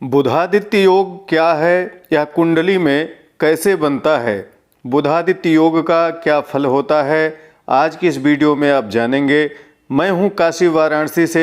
बुधादित्य योग क्या है या कुंडली में कैसे बनता है, बुधादित्य योग का क्या फल होता है, आज की इस वीडियो में आप जानेंगे। मैं हूं काशी वाराणसी से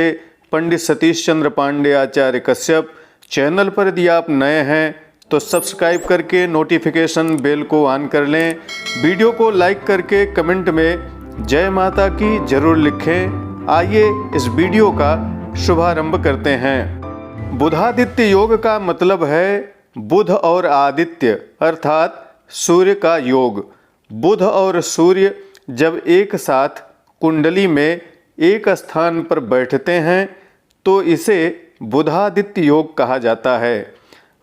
पंडित सतीश चंद्र पांडे आचार्य कश्यप। चैनल पर यदि आप नए हैं तो सब्सक्राइब करके नोटिफिकेशन बेल को ऑन कर लें। वीडियो को लाइक करके कमेंट में जय माता की जरूर लिखें। आइए इस वीडियो का शुभारंभ करते हैं। बुधादित्य योग का मतलब है बुध और आदित्य अर्थात सूर्य का योग। बुध और सूर्य जब एक साथ कुंडली में एक स्थान पर बैठते हैं तो इसे बुधादित्य योग कहा जाता है।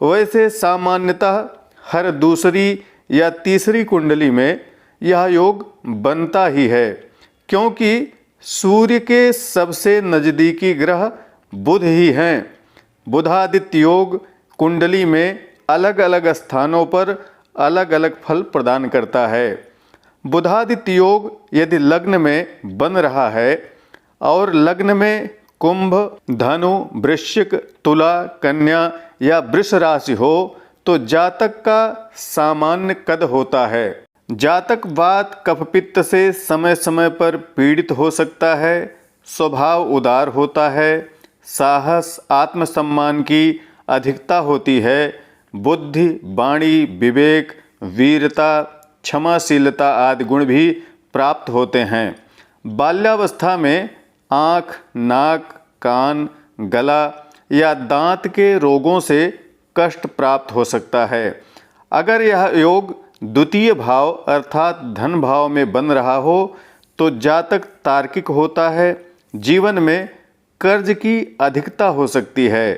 वैसे सामान्यतः हर दूसरी या तीसरी कुंडली में यह योग बनता ही है, क्योंकि सूर्य के सबसे नज़दीकी ग्रह बुध ही हैं। बुधादित्य योग कुंडली में अलग अलग स्थानों पर अलग अलग फल प्रदान करता है। बुधादित्य योग यदि लग्न में बन रहा है और लग्न में कुंभ, धनु, वृश्चिक, तुला, कन्या या वृष राशि हो तो जातक का सामान्य कद होता है। जातक वात कफ पित्त से समय समय पर पीड़ित हो सकता है। स्वभाव उदार होता है। साहस, आत्मसम्मान की अधिकता होती है। बुद्धि, वाणी, विवेक, वीरता, क्षमाशीलता आदि गुण भी प्राप्त होते हैं। बाल्यावस्था में आँख, नाक, कान, गला या दांत के रोगों से कष्ट प्राप्त हो सकता है। अगर यह योग द्वितीय भाव अर्थात धन भाव में बन रहा हो तो जातक तार्किक होता है। जीवन में कर्ज की अधिकता हो सकती है।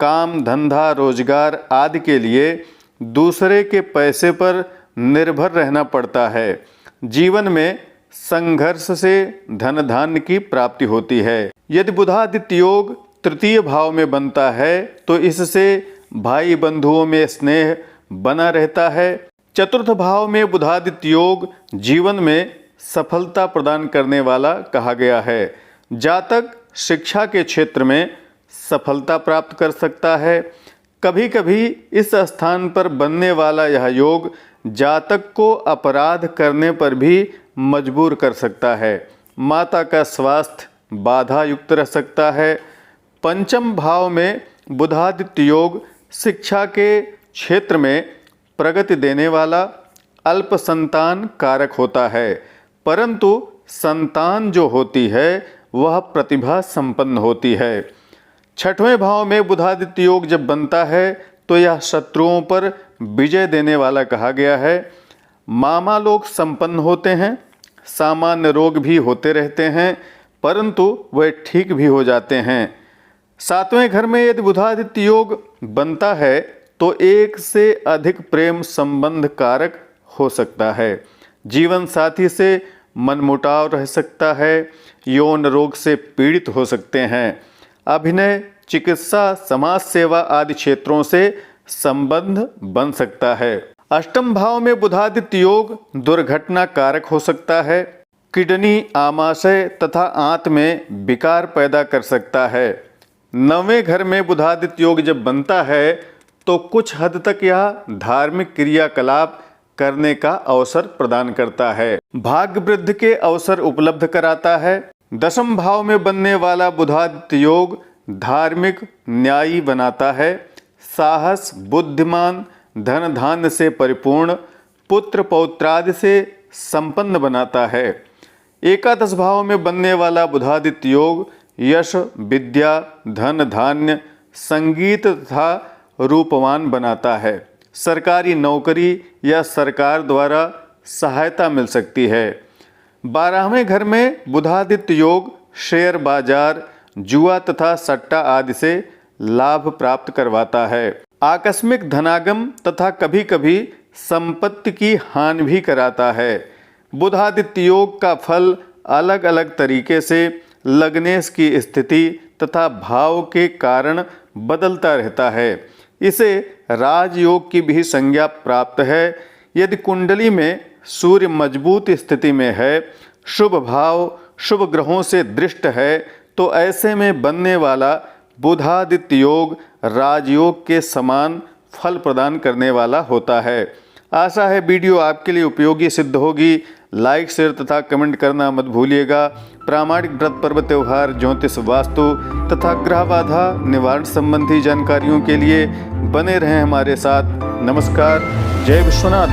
काम, धंधा, रोजगार आदि के लिए दूसरे के पैसे पर निर्भर रहना पड़ता है। जीवन में संघर्ष से धन धान्य की प्राप्ति होती है। यदि बुधादित्य योग तृतीय भाव में बनता है तो इससे भाई बंधुओं में स्नेह बना रहता है। चतुर्थ भाव में बुधादित्य योग जीवन में सफलता प्रदान करने वाला कहा गया है। जातक शिक्षा के क्षेत्र में सफलता प्राप्त कर सकता है। कभी कभी इस स्थान पर बनने वाला यह योग जातक को अपराध करने पर भी मजबूर कर सकता है। माता का स्वास्थ्य बाधा युक्त रह सकता है। पंचम भाव में बुधादित्य योग शिक्षा के क्षेत्र में प्रगति देने वाला अल्प संतान कारक होता है, परंतु संतान जो होती है वह प्रतिभा संपन्न होती है। छठवें भाव में बुधादित्य योग जब बनता है तो यह शत्रुओं पर विजय देने वाला कहा गया है। मामा लोग संपन्न होते हैं। सामान्य रोग भी होते रहते हैं, परंतु वे ठीक भी हो जाते हैं। सातवें घर में यदि बुधादित्य योग बनता है तो एक से अधिक प्रेम संबंध कारक हो सकता है। जीवन साथी से मनमुटाव रह सकता है। यौन रोग से पीड़ित हो सकते हैं। अभिनय, चिकित्सा, समाज सेवा आदि क्षेत्रों से संबंध बन सकता है। अष्टम भाव में बुधादित्य योग दुर्घटना कारक हो सकता है। किडनी, आमाशय तथा आंत में विकार पैदा कर सकता है। नवें घर में बुधादित्य योग जब बनता है तो कुछ हद तक यह धार्मिक क्रियाकलाप करने का अवसर प्रदान करता है। भाग्य वृद्धि के अवसर उपलब्ध कराता है। दशम भाव में बनने वाला बुधादित्य योग धार्मिक, न्यायी बनाता है। साहस, बुद्धिमान, धन धान्य से परिपूर्ण, पुत्र पौत्रादि से संपन्न बनाता है। एकादश भाव में बनने वाला बुधादित्य योग यश, विद्या, धन धान्य, संगीत तथा रूपवान बनाता है। सरकारी नौकरी या सरकार द्वारा सहायता मिल सकती है। 12वें घर में बुधादित्य योग शेयर बाजार, जुआ तथा सट्टा आदि से लाभ प्राप्त करवाता है। आकस्मिक धनागम तथा कभी कभी संपत्ति की हानि भी कराता है। बुधादित्य योग का फल अलग अलग तरीके से लग्नेश की स्थिति तथा भाव के कारण बदलता रहता है। इसे राजयोग की भी संज्ञा प्राप्त है। यदि कुंडली में सूर्य मजबूत स्थिति में है, शुभ भाव शुभ ग्रहों से दृष्ट है, तो ऐसे में बनने वाला बुधादित्य योग राजयोग के समान फल प्रदान करने वाला होता है। आशा है वीडियो आपके लिए उपयोगी सिद्ध होगी। लाइक, शेयर तथा कमेंट करना मत भूलिएगा। प्रामाणिक व्रत, पर्व, त्योहार, ज्योतिष, वास्तु तथा ग्रह बाधा निवारण संबंधी जानकारियों के लिए बने रहें हमारे साथ। नमस्कार। जय विश्वनाथ।